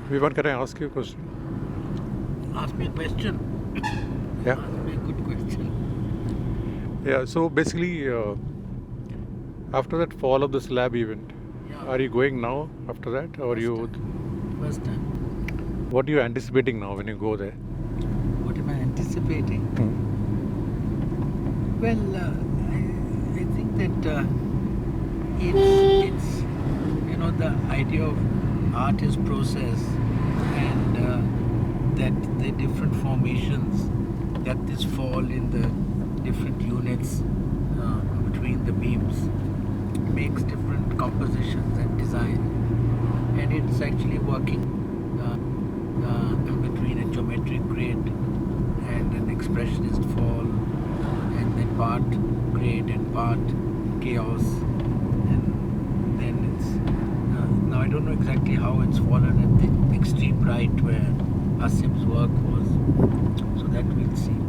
Vivan, can I ask you a question? Ask me a question. Yeah. Ask me a good question. Yeah, so basically, after that fall of the slab event, Yeah. are you going now after that? Or First time. what are you anticipating now when you go there? What am I anticipating? Well, I think that it's the idea of art is process, and that the different formations that this fall in the different units between the beams makes different compositions and design, and it's actually working in between a geometric grid and an expressionist fall, and then part grade and part chaos, and then it's now I don't know exactly how it's fallen at the extreme right where Asim's work was, so that we'll see.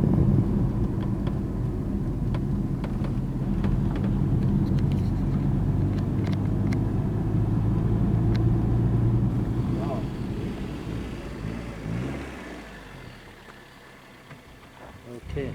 Wow. Okay.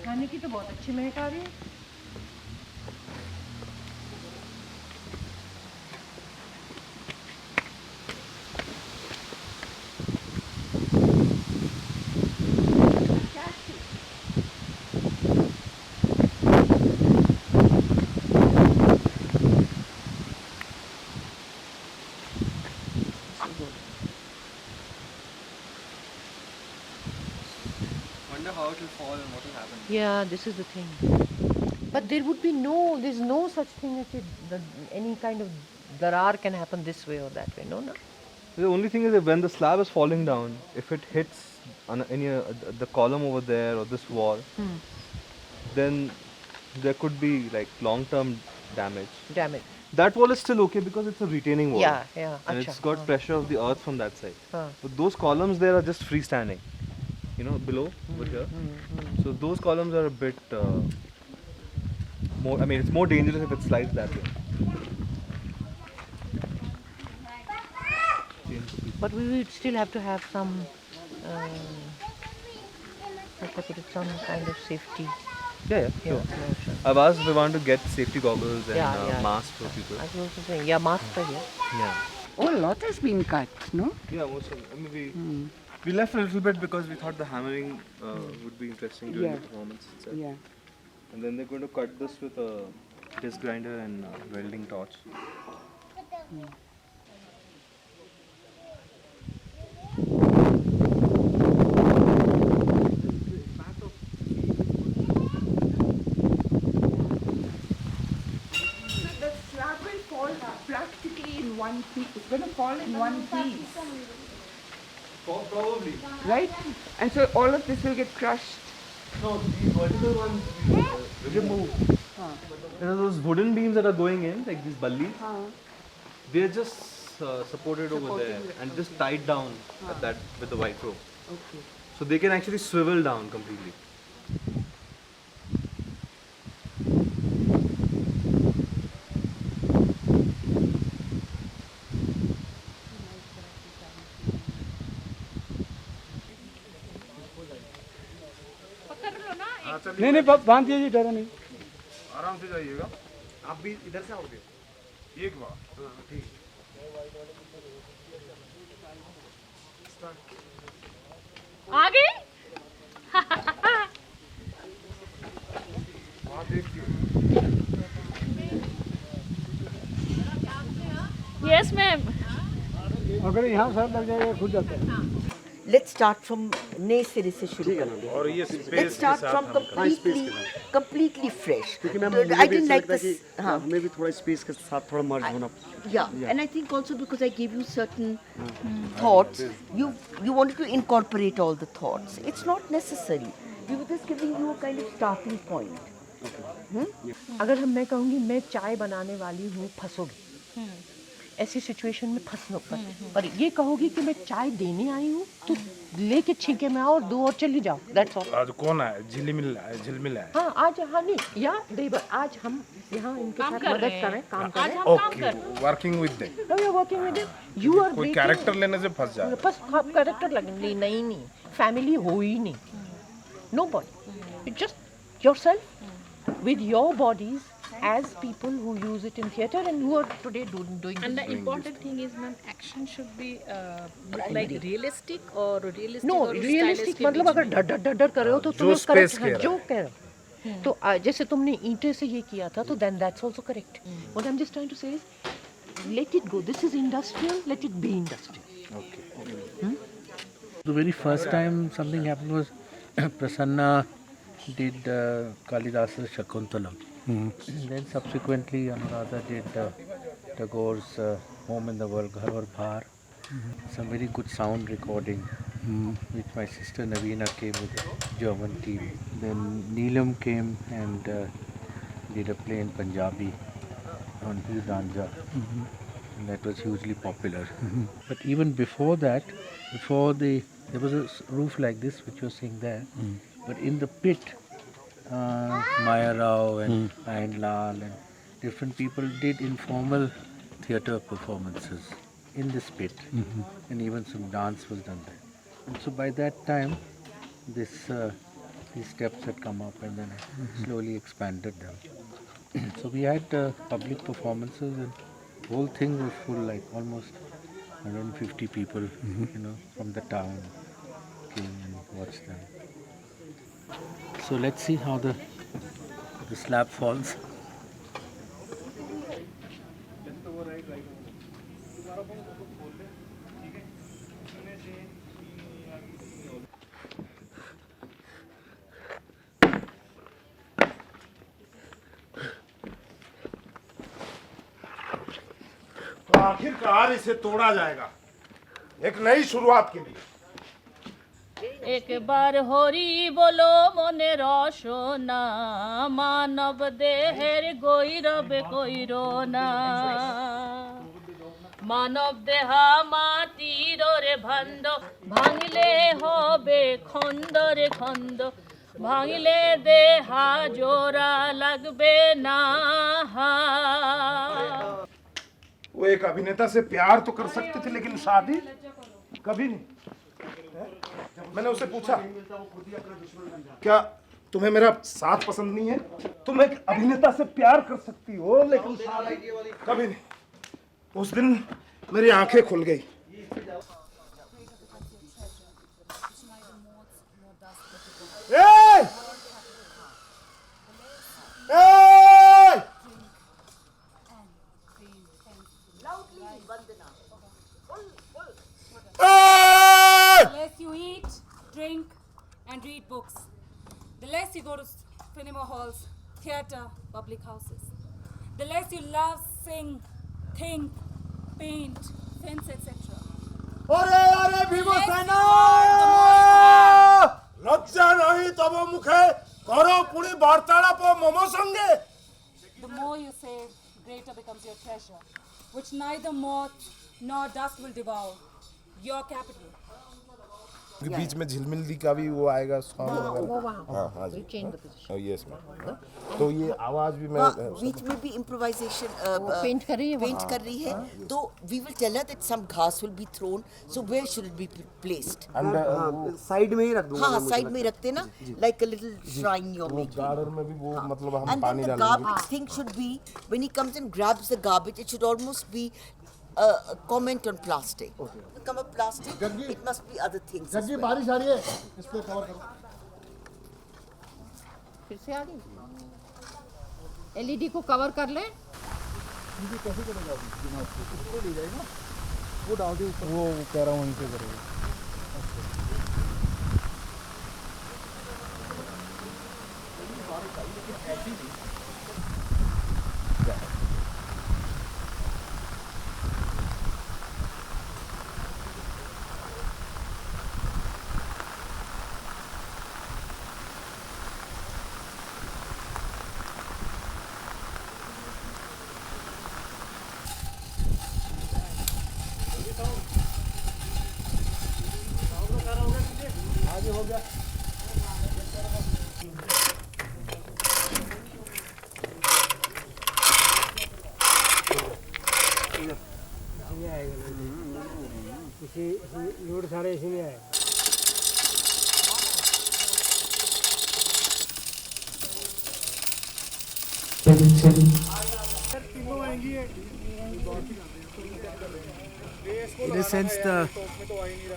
खाने की तो बहुत अच्छी महक आ रही है। Wonder how it will fall and what will happen. Yeah, this is the thing. But there's no such thing as any kind of darar can happen this way or that way. No. The only thing is that when the slab is falling down, if it hits on the column over there or this wall, then there could be like long-term damage. That wall is still okay because it's a retaining wall. Yeah. And Acha. it's got pressure of the earth from that side. Huh. But those columns there are just freestanding, below over here. So those columns are a bit more. I mean, it's more dangerous if it slides that way. But we would still have to have some, some kind of safety. Yeah, sure. No, sure. I've asked Vivan to get safety goggles and Yeah. masks for people. I was also saying, yeah, masks are here. Yeah. Oh, a lot has been cut, no? Yeah, most of it. I mean, we left a little bit because we thought the hammering would be interesting during the performance itself. Yeah. And then they're going to cut this with a disc grinder and welding torch. The slab will fall practically in one piece. It's going to fall in one piece, Probably. right? And so all of this will get crushed. No, the vertical ones we remove. Those wooden beams that are going in, like these ballis, they're just supported over there and just tied down at that with the white rope. Okay. So they can actually swivel down completely. नहीं नहीं बांध दीजिए, डरो नहीं। आराम से जाइएगा। आप भी इधर से आओगे? एक बार ठीक है। आगे वहाँ देखिए। Yes ma'am. अगर यहाँ सर लग जाएगा खुद जाता है। Let's start from नए सिरे से शुरू करते हैं। और ये Let's space start from completely fresh. क्योंकि ma'am I didn't like this. हाँ. हमें भी थोड़ा स्पेस के साथ थोड़ा मर्ज होना। Yeah, and I think also because I gave you certain thoughts, you wanted to incorporate all the thoughts. It's not necessary. We were just giving you a kind of starting point. अगर मैं कहूँगी मैं चाय बनाने वाली हूँ, फंसोगी। ऐसी situation में फंसनो पर ये कहोगी कि मैं चाय देने आई हूँ, तो लेके छींके में आओ और दो और चली जाओ। That's all. आज कौन है? झिलमिल है। हाँ आज नहीं या देवर आज हम यहाँ इनके साथ मदद करें, काम करें। Okay, working with them. No, you're working with them. You are कोई breaking- कैरेक्टर लेने से फंस जाए। बस कैरेक्टर लगेंगे नहीं फैमिली हो ही नहीं। No body, it's just yourself with your bodies as people who use it in theatre and who are today doing And the this. important thing is, ma'am, action should be like realistic or realistic. No, और realistic stylistic मतलब बीच अगर में। डर कर रहे हो तो जो तुम्हें space correct कह रहा जो है। कह रहे हो। तो जैसे तुमने ईंटे से ये किया था तो then that's also correct. What I'm just trying to say is let it go. This is industrial, let it be industrial. The very first time something happened was Prasanna did Kalidasa's Shakuntalam. Then subsequently Anuradha did Tagore's Home in the World, Ghar Aur Bahar. Some very good sound recording, which my sister Navina came with a German team. Then Neelam came and did a play in Punjabi on Veer Ranja. And that was hugely popular. But even before that, there was a roof like this, which you're seeing there. But in the pit, Maya Rao and Ayn Lal and different people did informal theatre performances in this pit. And even some dance was done there. And so by that time, these steps had come up, and then I slowly expanded them. So we had public performances, and the whole thing was full, like almost 150 people, from the town came and watched them. So let's see how the slab falls. तो आखिरकार इसे तोड़ा जाएगा एक नई शुरुआत के लिए। एक बार हरि बोलो मने रसना मानव देहेर गौरव कइरो ना मानव देहा माटिर रे भाण्ड भाঙিলে হবে খন্ড রে খন্ড ভাঙিলে দেহা জোড়া লাগবে না। वो एक अभिनेता से प्यार तो कर सकते थे, लेकिन शादी कभी नहीं। मैंने उसे पूछा, क्या तुम्हें मेरा साथ पसंद नहीं है? तुम एक अभिनेता से प्यार कर सकती हो, लेकिन शादी कभी नहीं। उस दिन मेरी आंखें खुल गई। The less you eat, drink, and read books, the less you go to cinema halls, theatre, public houses, the less you love, sing, think, paint, fence, etc. अरे भीमसेना लज्जा नहीं तब मुखे करो पूरी वार्तालाप मम संगे। The more you save, greater becomes your treasure, which neither moth nor dust will devour. Your capital. बीच में झिलमिल का भी वो आएगा सॉन्ग वगैरह। हाँ हाँ जी, यस मैम। तो ये आवाज भी मैं बीच में भी इम्प्रोवाइजेशन पेंट कर रही है पेंट कर रही है, तो we will tell her that some घास will be thrown, so where should it be placed? Side में ही रख दूंगा। हाँ, साइड में रखते ना, like a little shrine you are making. Garden में भी वो मतलब हम And पानी then the डालेंगे। garbage thing should be, when he comes and grabs the garbage, it should almost be a comment on plastic. Come up plastic, it must be other things. as well. बारिश आ रही है, इस पे cover करो। फिर से आ गई। LED को कवर कर ले। वो डाल दे ऊपर। वो कह रहा हूँ वहीं पे करेगा। लोड सारे इसी में आए। In a sense,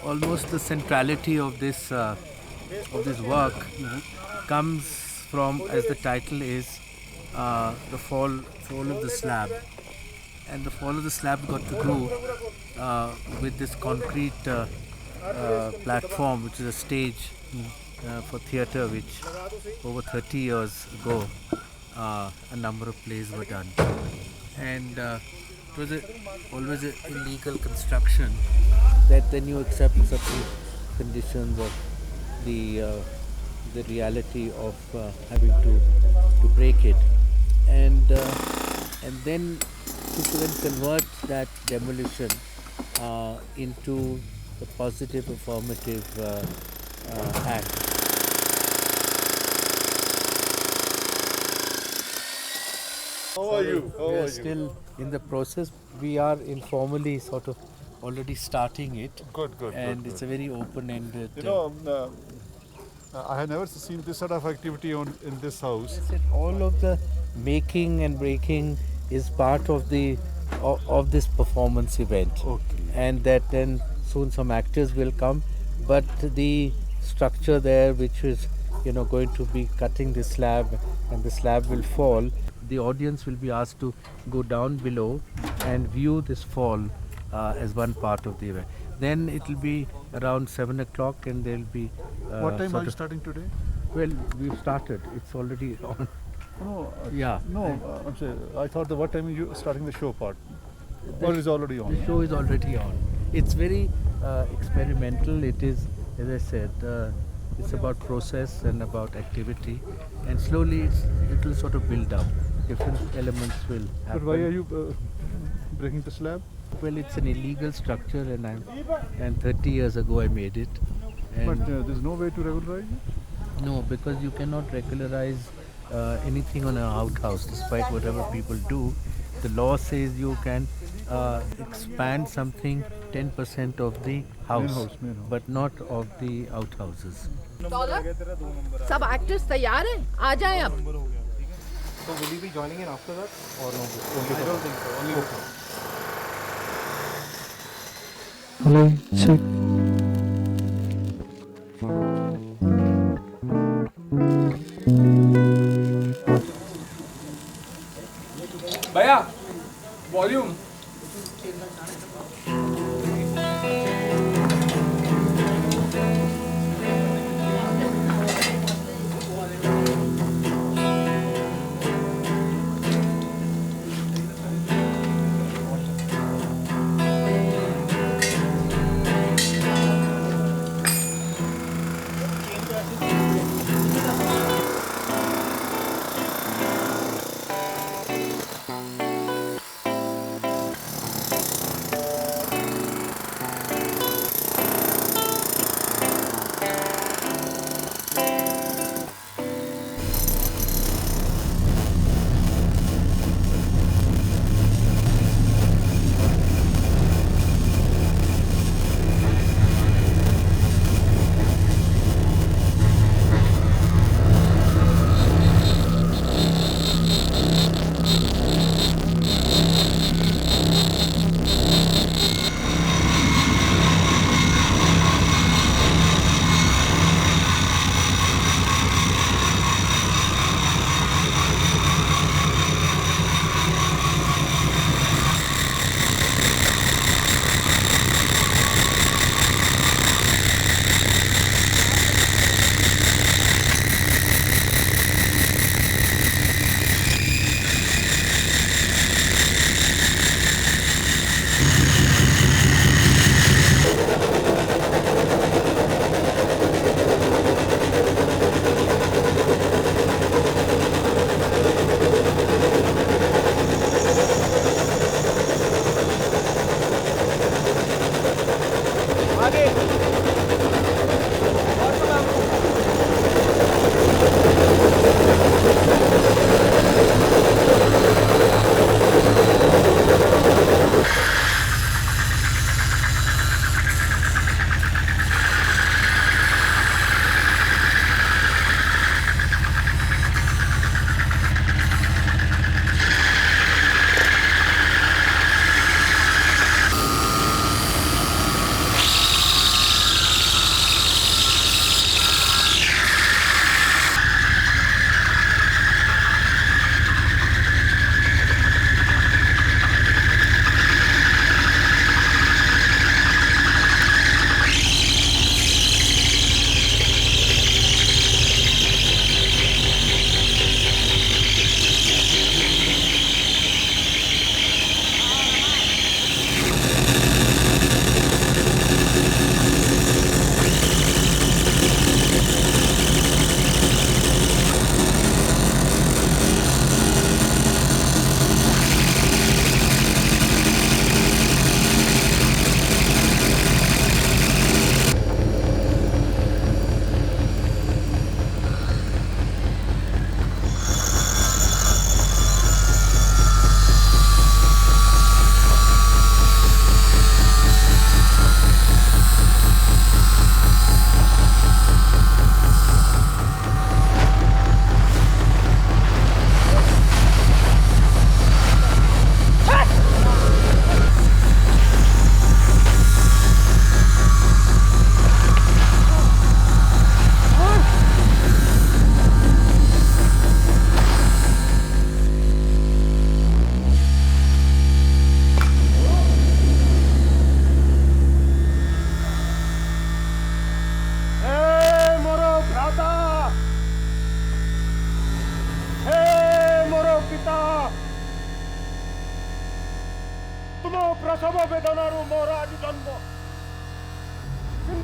almost the centrality of this work comes from, as the title is, the fall of the slab, and the fall of the slab got to do with this concrete platform, which is a stage for theatre, which over 30 years ago a number of plays were done, and it was always an illegal construction that then you accept certain conditions of the reality of having to break it, and then to then convert that demolition into a positive affirmative act. How are you? We are still in the process. We are informally sort of already starting it. Good, good. And it's a very open-ended. You know, I have never seen this sort of activity in this house. All of the making and breaking is part of this performance event. Okay. And that then soon some actors will come, but the structure there, which is going to be cutting the slab, and the slab will fall. The audience will be asked to go down below and view this fall as one part of the event. Then it will be around 7 o'clock, and there will be. What time are you starting today? Well, we've started. It's already on. No. Yeah. No, I'm saying, I thought that what time are you starting the show part? Or is already on? The show is already on. It's very experimental. It is, as I said, it's about process and about activity, and slowly it will sort of build up. Different elements will happen. But why are you breaking the slab? Well, it's an illegal structure, and 30 years ago I made it. And But there's no way to regularize it? no, because you cannot regularize anything on an outhouse, despite whatever people do. The law says you can expand something 10% of the house, main house. but not of the outhouses. सब actors तैयार हैं, आ जाएं अब। So will you be joining in after that or no? I don't think so. Only Hello, check. भैया volume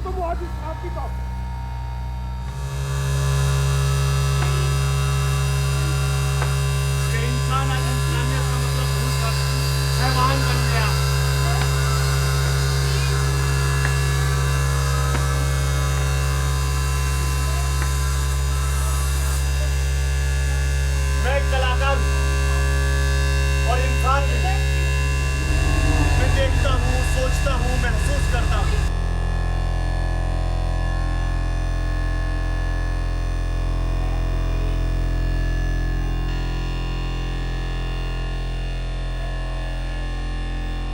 तो वो आज slab की टॉप इंसान आज इंसानियत का मतलब भूल कर हैवान बन गया। मैं एक कलाकार हूँ और इंसान भी। मैं देखता हूँ, सोचता हूँ, महसूस करता हूँ।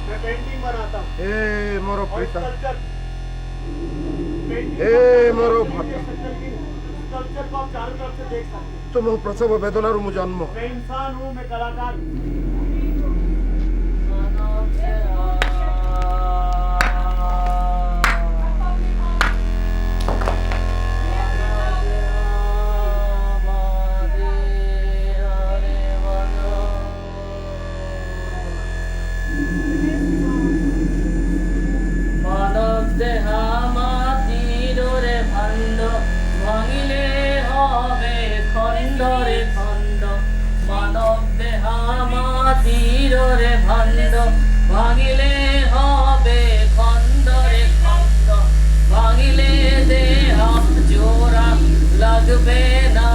मैं पेंटिंग बनाता हूँ। ए मोरो और प्रीता स्कल्पचर ए मोरो भाता स्कल्पचर को आप चारों तरफ से देख सकते हैं। तुम प्रसव वेदनारू मु जन्म मैं इंसान हूँ, मैं कलाकार हूँ। মানব দেহা মাটিরে ভাণ্ড ভাঙিলে হবে খণ্ড রে খণ্ড মানব দেহা মাটিরে ভাণ্ড ভাঙিলে হবে খণ্ড রে খণ্ড ভাঙিলে দেহা জোড়া লাগবে না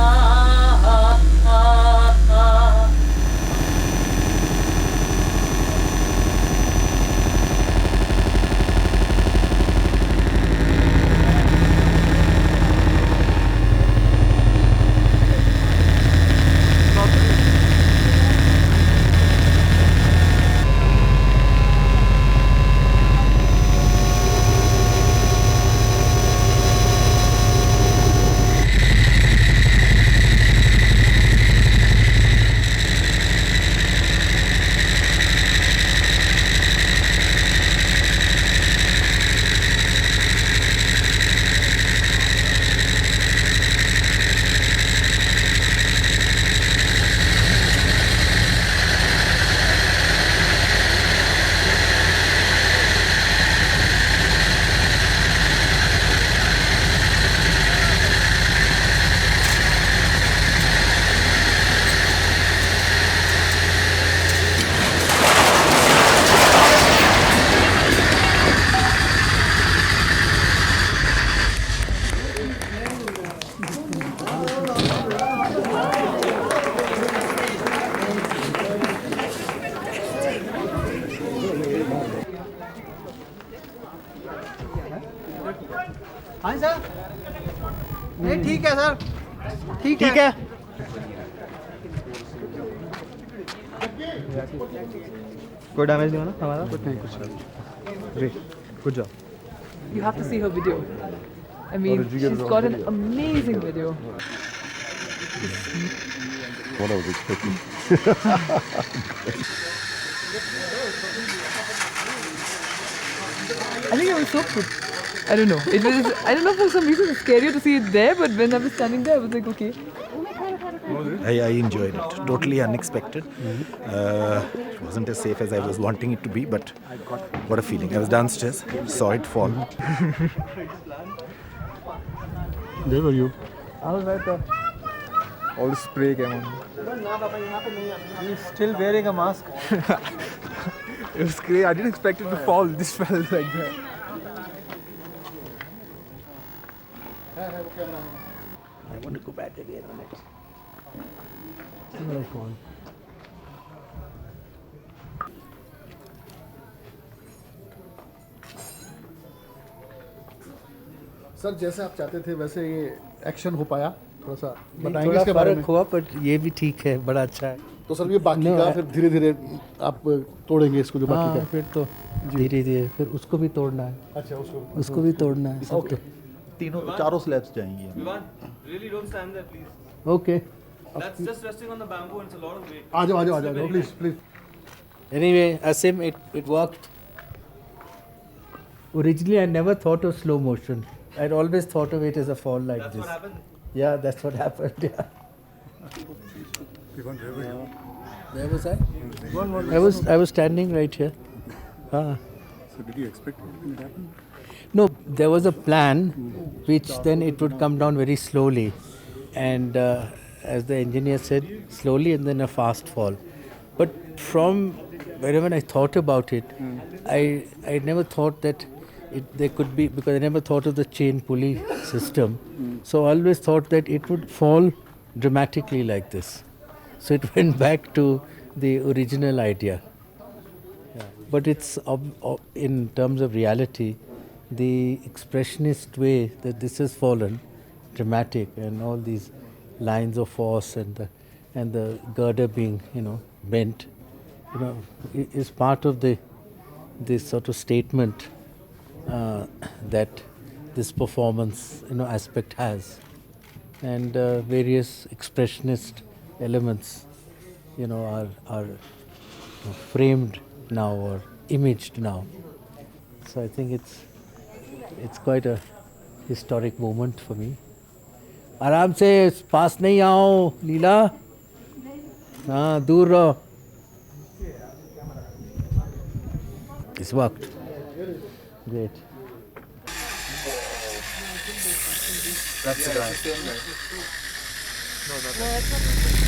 हाँ सर नहीं ठीक है सर ठीक है कोई डैमेज नहीं हुआ ना हमारा? कुछ नहीं, कुछ नहीं। Great, good job. You have to see her video. I mean, she's got an amazing video. What I was expecting. I think it was so good. I don't know. It was. I don't know, for some reason it's scarier to see it there, but when I was standing there, I was like, okay. I enjoyed it. Totally unexpected. It wasn't as safe as I was wanting it to be, but what a feeling. I was downstairs, saw it fall. Where were you? I was right there. All the spray came on. He's still wearing a mask. It was crazy. I didn't expect it to fall. This fell like that. I want to go back again on it. No phone. Sir जैसे आप चाहते थे वैसे ये action हो पाया? थोड़ा सा बताएंगे थोड़ा इसके बारे में? फर्क हुआ, पर ये भी ठीक है, बड़ा अच्छा है। तो सर ये बाकी का फिर धीरे धीरे आप तोड़ेंगे इसको जो बाकी का? फिर तो धीरे धीरे फिर उसको भी तोड़ना है। अच्छा उसको भी तोड़ना है। ओके, तीनों चारों slabs जाएंगी। Vivan, really don't stand there, please. Okay. That's just resting on the bamboo and it's a lot of weight. आ जाओ please please. Anyway, Asim, it worked. Originally, I never thought of slow motion. I'd always thought of it as a fall like That's this. what happened. Yeah, that's what happened. Yeah. Where was I? I was standing right here. Ah. So did you expect it when it happened? No, there was a plan which then it would come down very slowly. And as the engineer said, slowly and then a fast fall. But from wherever I thought about it, I never thought that there could be, because I never thought of the chain pulley system. So I always thought that it would fall dramatically like this. So it went back to the original idea. But it's in terms of reality, the expressionist way that this has fallen, dramatic, and all these lines of force and the girder being bent, is part of this sort of statement that this performance aspect has, and various expressionist elements are framed now or imaged now. So I think it's quite a historic moment for me. आराम से पास नहीं आओ लीला, हाँ दूर रहो इस वक्त. Great. That's the guy. No, that's not.